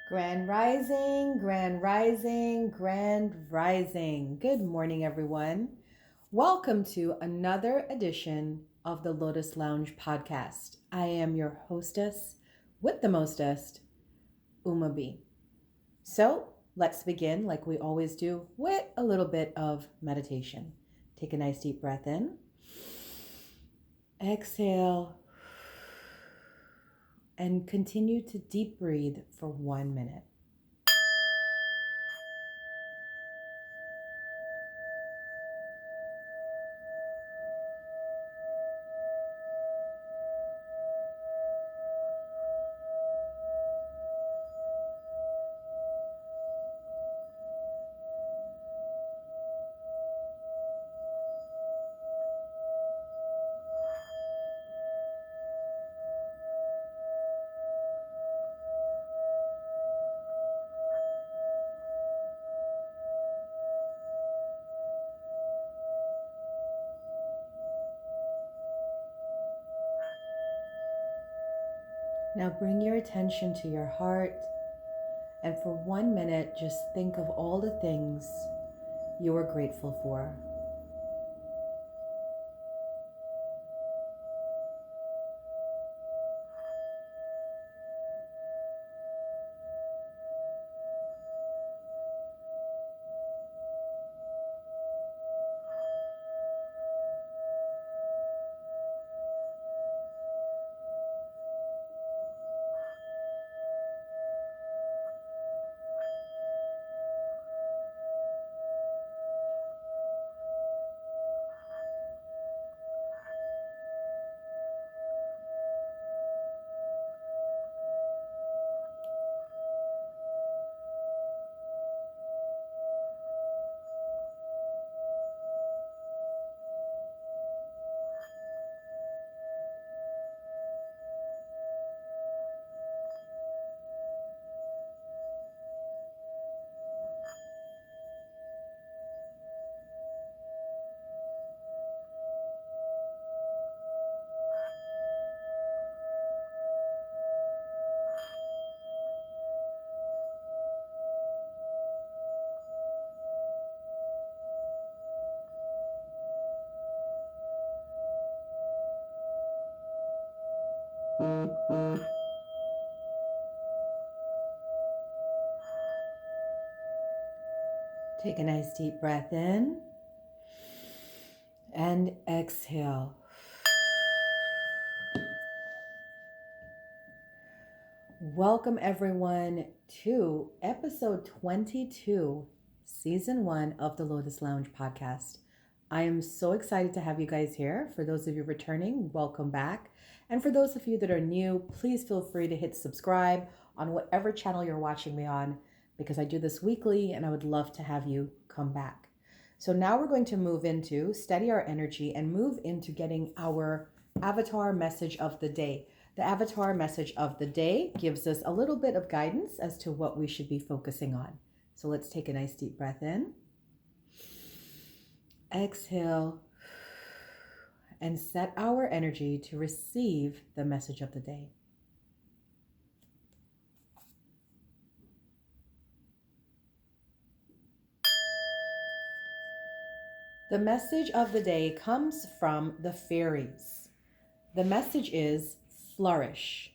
Grand Rising, Grand Rising, Grand Rising. Good morning, everyone. Welcome to another edition of the Lotus Lounge podcast. I am your hostess with the mostest, Uma B. So let's begin, like we always do, with a little bit of meditation. Take a nice deep breath in, exhale, and continue to deep breathe for 1 minute. Now bring your attention to your heart, and for 1 minute, just think of all the things you are grateful for. Take a nice deep breath in and exhale. Welcome, everyone, to episode 22, season 1 of the Lotus Lounge podcast. I am so excited to have you guys here. For those of you returning, welcome back. And for those of you that are new, please feel free to hit subscribe on whatever channel you're watching me on, because I do this weekly and I would love to have you come back. So now we're going to move into steady our energy and move into getting our avatar message of the day. The avatar message of the day gives us a little bit of guidance as to what we should be focusing on. So let's take a nice deep breath in. Exhale. And set our energy to receive the message of the day. The message of the day comes from the fairies. The message is flourish.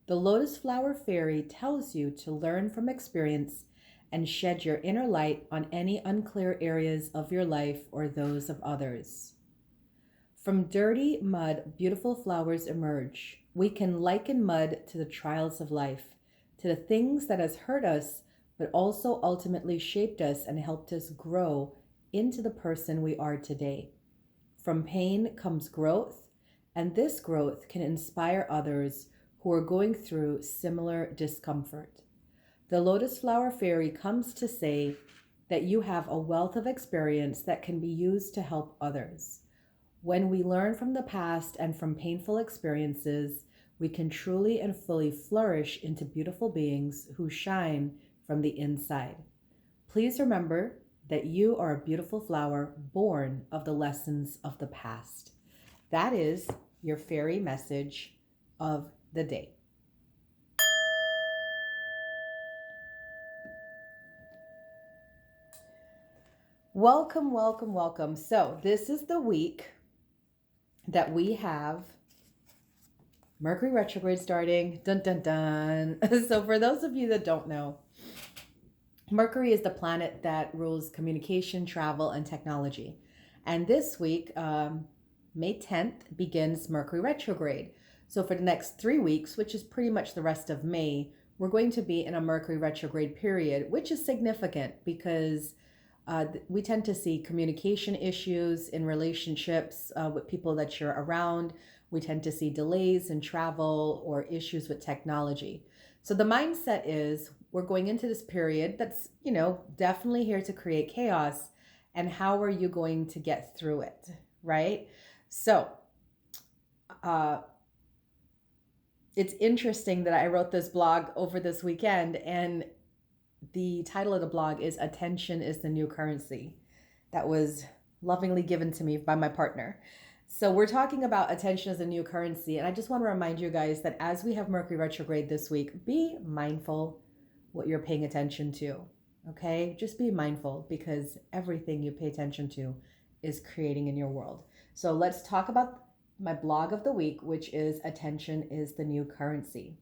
The lotus flower fairy tells you to learn from experience and shed your inner light on any unclear areas of your life or those of others. From dirty mud, beautiful flowers emerge. We can liken mud to the trials of life, to the things that has hurt us, but also ultimately shaped us and helped us grow into the person we are today. From pain comes growth, and this growth can inspire others who are going through similar discomfort. The Lotus Flower Fairy comes to say that you have a wealth of experience that can be used to help others. When we learn from the past and from painful experiences, we can truly and fully flourish into beautiful beings who shine from the inside. Please remember that you are a beautiful flower born of the lessons of the past. That is your fairy message of the day. Welcome, welcome, welcome. So, this is the week that we have Mercury retrograde starting. Dun dun dun. So, for those of you that don't know, Mercury is the planet that rules communication, travel, and technology. And this week, May 10th, begins Mercury retrograde. So, for the next 3 weeks, which is pretty much the rest of May, we're going to be in a Mercury retrograde period, which is significant because we tend to see communication issues in relationships with people that you're around. We tend to see delays in travel or issues with technology. So the mindset is we're going into this period that's, definitely here to create chaos. And how are you going to get through it? Right? So, uh, it's interesting that I wrote this blog over this weekend, and the title of the blog is Attention is the New Currency. That was lovingly given to me by my partner. So we're talking about attention as a new currency. And I just want to remind you guys that as we have Mercury retrograde this week, be mindful what you're paying attention to. Okay? Just be mindful because everything you pay attention to is creating in your world. So let's talk about my blog of the week, which is Attention is the New Currency.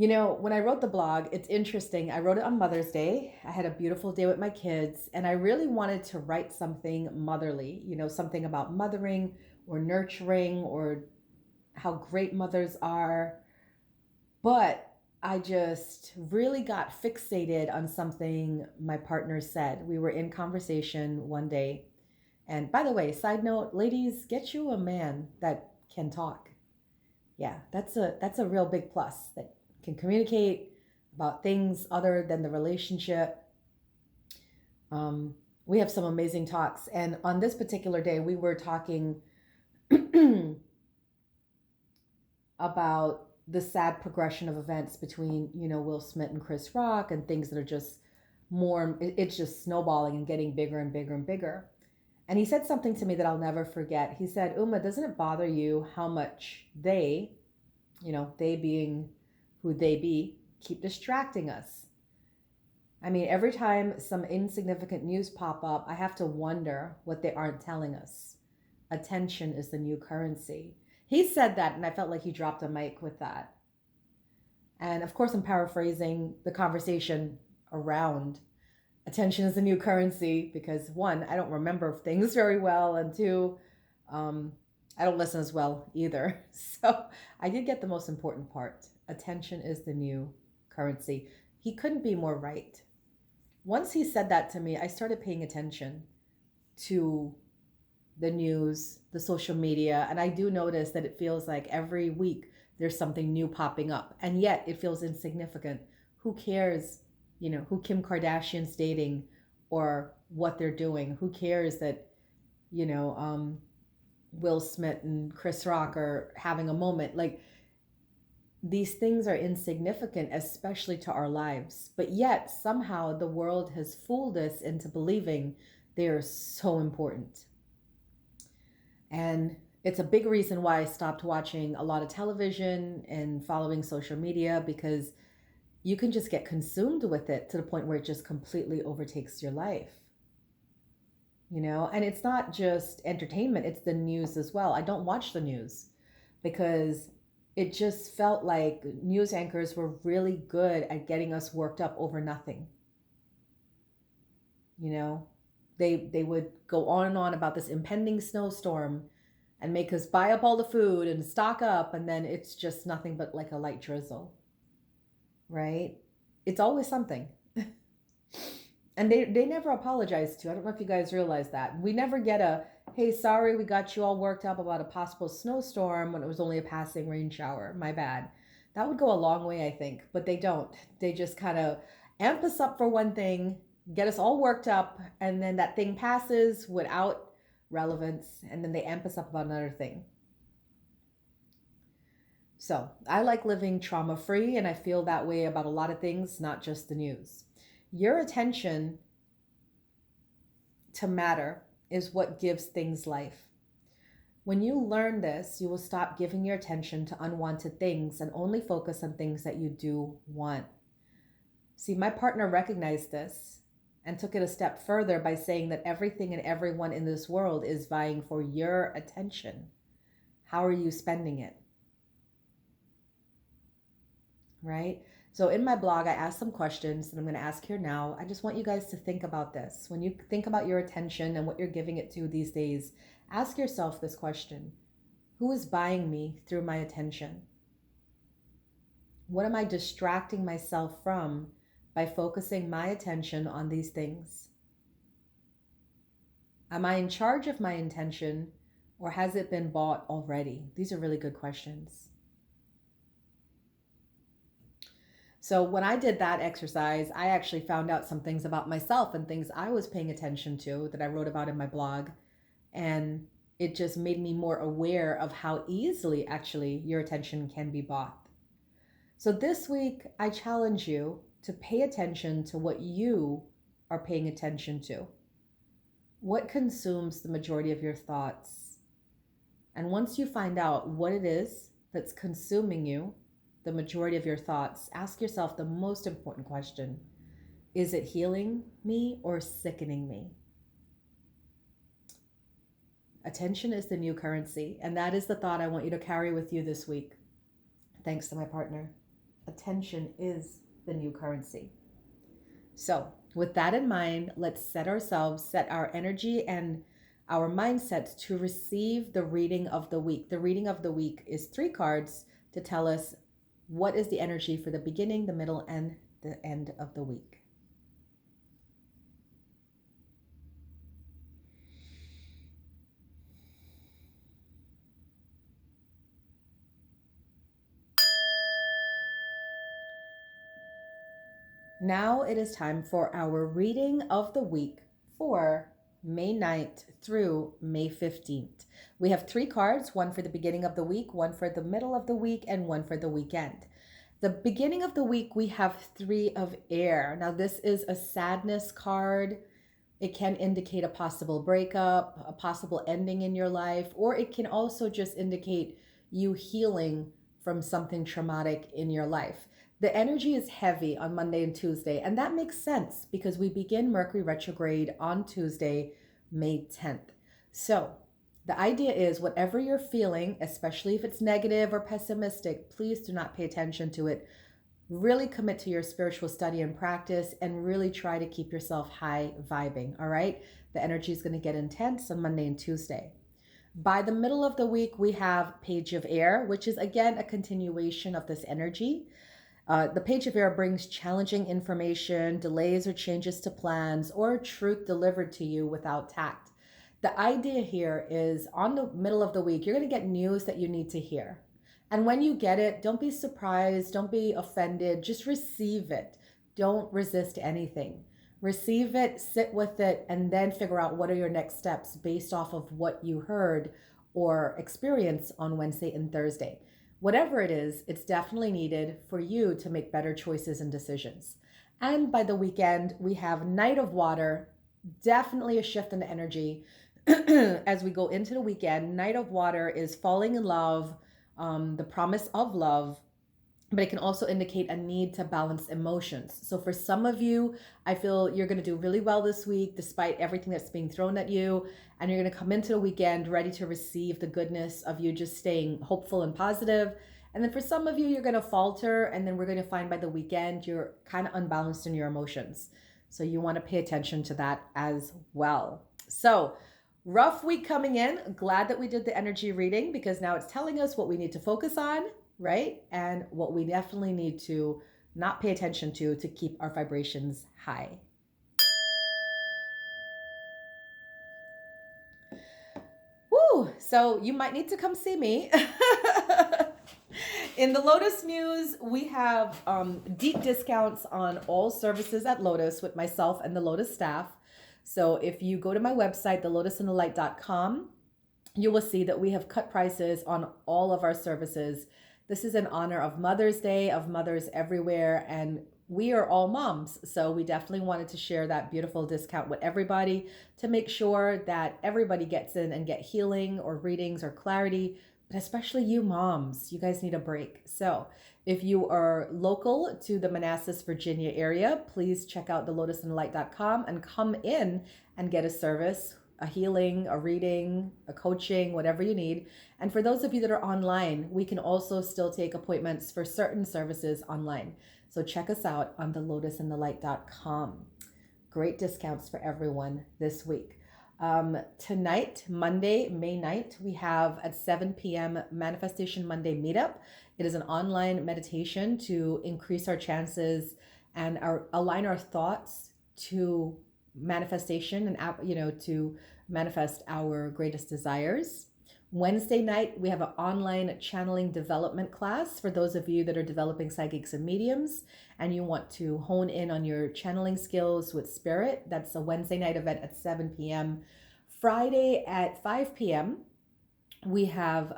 When I wrote the blog, it's interesting. I wrote it on Mother's Day. I had a beautiful day with my kids, and I really wanted to write something motherly, something about mothering or nurturing or how great mothers are. But I just really got fixated on something my partner said. We were in conversation one day. And by the way, side note, ladies, get you a man that can talk. Yeah, that's a real big plus, that can communicate about things other than the relationship. We have some amazing talks. And on this particular day, we were talking about the sad progression of events between, Will Smith and Chris Rock, and things that are just it's just snowballing and getting bigger and bigger and bigger. And he said something to me that I'll never forget. He said, Uma, doesn't it bother you how much they being who they be, keep distracting us? I mean, every time some insignificant news pop up, I have to wonder what they aren't telling us. Attention is the new currency. He said that, and I felt like he dropped a mic with that. And of course, I'm paraphrasing the conversation around attention is the new currency because, one, I don't remember things very well, and two, I don't listen as well either. So I did get the most important part. Attention is the new currency. He couldn't be more right. Once he said that to me, I started paying attention to the news, the social media, and I do notice that it feels like every week there's something new popping up, and yet it feels insignificant. Who cares, who Kim Kardashian's dating or what they're doing? Who cares that, Will Smith and Chris Rock are having a moment? Like, these things are insignificant, especially to our lives. But yet, somehow, the world has fooled us into believing they are so important. And it's a big reason why I stopped watching a lot of television and following social media, because you can just get consumed with it to the point where it just completely overtakes your life. And it's not just entertainment, it's the news as well. I don't watch the news because it just felt like news anchors were really good at getting us worked up over nothing. They would go on and on about this impending snowstorm and make us buy up all the food and stock up, and then it's just nothing but like a light drizzle, right? It's always something. And they never apologize to. I don't know if you guys realize that. We never get a, hey, sorry, we got you all worked up about a possible snowstorm when it was only a passing rain shower. My bad. That would go a long way, I think. But they don't. They just kind of amp us up for one thing, get us all worked up, and then that thing passes without relevance, and then they amp us up about another thing. So I like living trauma-free, and I feel that way about a lot of things, not just the news. Your attention to matter is what gives things life. When you learn this, you will stop giving your attention to unwanted things and only focus on things that you do want. See, my partner recognized this, and took it a step further by saying that everything and everyone in this world is vying for your attention. How are you spending it? Right? So in my blog, I asked some questions that I'm going to ask here now. I just want you guys to think about this. When you think about your attention and what you're giving it to these days, ask yourself this question. Who is buying me through my attention? What am I distracting myself from by focusing my attention on these things? Am I in charge of my intention, or has it been bought already? These are really good questions. So when I did that exercise, I actually found out some things about myself and things I was paying attention to that I wrote about in my blog. And it just made me more aware of how easily actually your attention can be bought. So this week, I challenge you to pay attention to what you are paying attention to. What consumes the majority of your thoughts? And once you find out what it is that's consuming you, the majority of your thoughts, ask yourself the most important question. Is it healing me or sickening me? Attention is the new currency, and that is the thought I want you to carry with you this week. Thanks to my partner. Attention is the new currency. So with that in mind, let's set our energy and our mindsets to receive the reading of the week. The reading of the week is 3 cards to tell us what is the energy for the beginning, the middle, and the end of the week. Now it is time for our reading of the week for May 9th through May 15th. We have 3 cards, one for the beginning of the week, one for the middle of the week, and one for the weekend. The beginning of the week, we have 3 of air. Now this is a sadness card. It can indicate a possible breakup, a possible ending in your life, or it can also just indicate you healing from something traumatic in your life. The energy is heavy on Monday and Tuesday, and that makes sense because we begin Mercury retrograde on Tuesday, May 10th. So the idea is whatever you're feeling, especially if it's negative or pessimistic, please do not pay attention to it. Really commit to your spiritual study and practice and really try to keep yourself high vibing, all right? The energy is going to get intense on Monday and Tuesday. By the middle of the week, we have Page of Air, which is again a continuation of this energy. The Page of Air brings challenging information, delays or changes to plans, or truth delivered to you without tact. The idea here is on the middle of the week, you're going to get news that you need to hear. And when you get it, don't be surprised, don't be offended, just receive it. Don't resist anything. Receive it, sit with it, and then figure out what are your next steps based off of what you heard or experienced on Wednesday and Thursday. Whatever it is, it's definitely needed for you to make better choices and decisions. And by the weekend, we have Knight of Water, definitely a shift in the energy. As we go into the weekend, Knight of Water is falling in love, the promise of love, but it can also indicate a need to balance emotions. So for some of you, I feel you're going to do really well this week, despite everything that's being thrown at you. And you're going to come into the weekend ready to receive the goodness of you just staying hopeful and positive. And then for some of you, you're going to falter. And then we're going to find by the weekend, you're kind of unbalanced in your emotions. So you want to pay attention to that as well. So rough week coming in. Glad that we did the energy reading because now it's telling us what we need to focus on, right? And what we definitely need to not pay attention to keep our vibrations high. Woo! So you might need to come see me. In the Lotus Muse, we have deep discounts on all services at Lotus with myself and the Lotus staff. So if you go to my website, thelotusandthelight.com, you will see that we have cut prices on all of our services. This is in honor of Mother's Day, of mothers everywhere, and we are all moms. So we definitely wanted to share that beautiful discount with everybody to make sure that everybody gets in and get healing or readings or clarity but especially you moms, you guys need a break. So if you are local to the Manassas, Virginia area, please check out thelotusandthelight.com and come in and get a service, a healing, a reading, a coaching, whatever you need. And for those of you that are online, we can also still take appointments for certain services online. So check us out on thelotusandthelight.com. Great discounts for everyone this week. Tonight, Monday, May 9th, we have at 7 p.m. Manifestation Monday Meetup. It is an online meditation to increase our chances and align our thoughts to manifestation and to manifest our greatest desires. Wednesday night, we have an online channeling development class for those of you that are developing psychics and mediums and you want to hone in on your channeling skills with spirit. That's a Wednesday night event at 7 p.m. Friday at 5 p.m., we have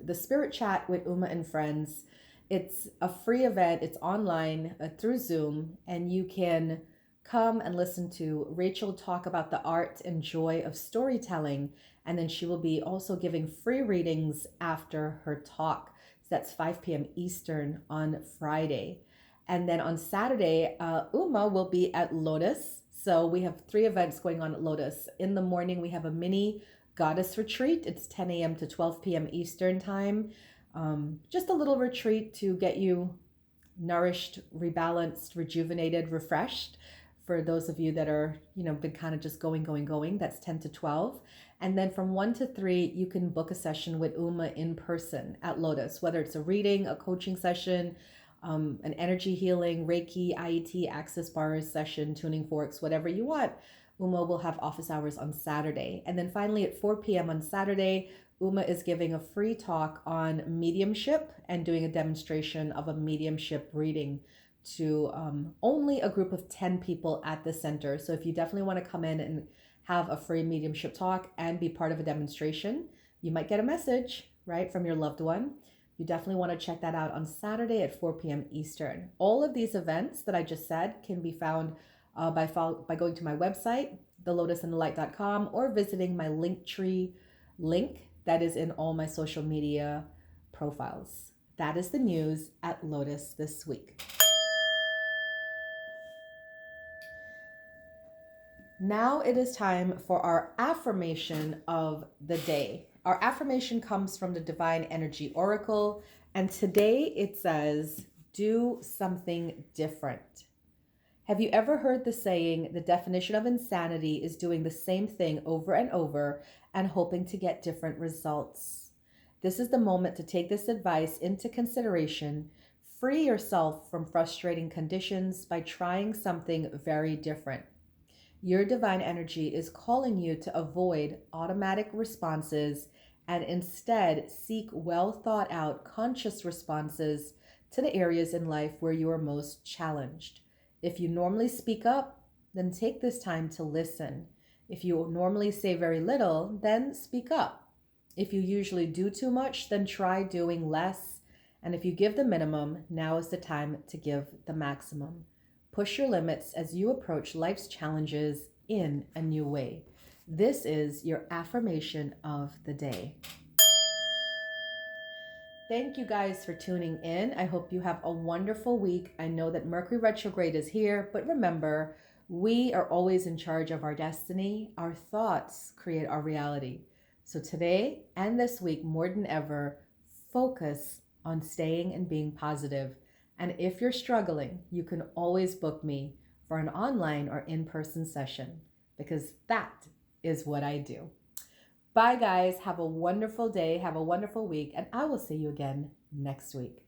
the Spirit Chat with Uma and Friends. It's a free event. It's online through Zoom, and you can come and listen to Rachel talk about the art and joy of storytelling. And then she will be also giving free readings after her talk. So that's 5 p.m. Eastern on Friday. And then on Saturday, Uma will be at Lotus. So we have 3 events going on at Lotus. In the morning, we have a mini goddess retreat. It's 10 a.m. to 12 p.m. Eastern time. Just a little retreat to get you nourished, rebalanced, rejuvenated, refreshed. For those of you that are, been kind of just going, that's 10 to 12. And then from 1 to 3, you can book a session with Uma in person at Lotus, whether it's a reading, a coaching session, an energy healing, Reiki, IET, access bars session, tuning forks, whatever you want. Uma will have office hours on Saturday. And then finally at 4 p.m. on Saturday, Uma is giving a free talk on mediumship and doing a demonstration of a mediumship reading to only a group of 10 people at the center. So if you definitely want to come in and have a free mediumship talk and be part of a demonstration, you might get a message, right, from your loved one. You definitely want to check that out on Saturday at 4 p.m. Eastern. All of these events that I just said can be found by going to my website, thelotusandthelight.com, or visiting my Linktree link that is in all my social media profiles. That is the news at Lotus this week. Now it is time for our affirmation of the day. Our affirmation comes from the Divine Energy Oracle, and today it says, do something different. Have you ever heard the saying, the definition of insanity is doing the same thing over and over and hoping to get different results? This is the moment to take this advice into consideration. Free yourself from frustrating conditions by trying something very different. Your divine energy is calling you to avoid automatic responses and instead seek well thought out conscious responses to the areas in life where you are most challenged. If you normally speak up, then take this time to listen. If you normally say very little, then speak up. If you usually do too much, then try doing less. And if you give the minimum, now is the time to give the maximum. Push your limits as you approach life's challenges in a new way. This is your affirmation of the day. Thank you guys for tuning in. I hope you have a wonderful week. I know that Mercury retrograde is here, but remember, we are always in charge of our destiny. Our thoughts create our reality. So today and this week, more than ever, focus on staying and being positive. And if you're struggling, you can always book me for an online or in-person session, because that is what I do. Bye, guys. Have a wonderful day. Have a wonderful week. And I will see you again next week.